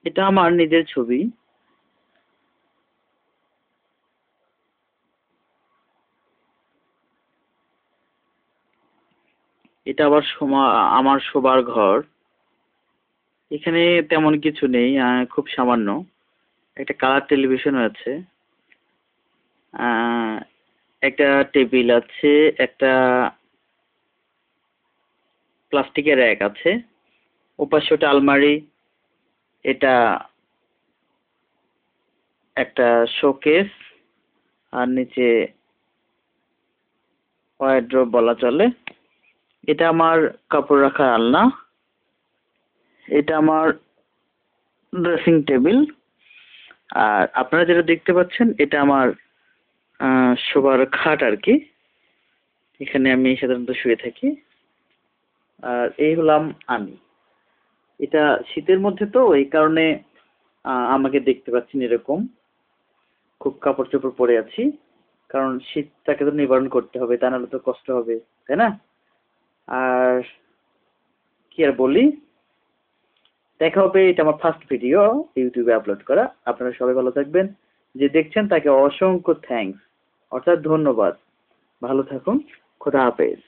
এটা আমার নিজের ছবি। এটা আবার আমার শোবার ঘর। এখানে তেমন কিছু নেই, খুব সামান্য। একটা কালার টেলিভিশন আছে, আহ, একটা টেবিল আছে, একটা প্লাস্টিকের র্যাক আছে, ওপাশে ওটা আলমারি, এটা একটা শোকেস, আর নিচে ওয়ারড্রোব বলা চলে। এটা আমার কাপড় রাখার আলনা। এটা আমার ড্রেসিং টেবিল। আর আপনারা যেটা দেখতে পাচ্ছেন এটা আমার শোবার খাট আর কি। এখানে আমি সাধারণত শুয়ে থাকি। আর এই হলাম আমি। এটা শীতের মধ্যে তো এই কারণে আমাকে দেখতে পাচ্ছেন এরকম, খুব কাপড় চোপড় পরে আছি। কারণ শীতটাকে তো নিবারণ করতে হবে, তা নাহলে তো কষ্ট হবে, তাই না? আর কি আর বলি, দেখা হবে। এটা আমার ফার্স্ট ভিডিও ইউটিউবে আপলোড করা। আপনারা সবাই ভালো থাকবেন। যে দেখছেন তাকে অসংখ্য থ্যাঙ্কস, অর্থাৎ ধন্যবাদ। ভালো থাকুন। খোদা হাফেজ।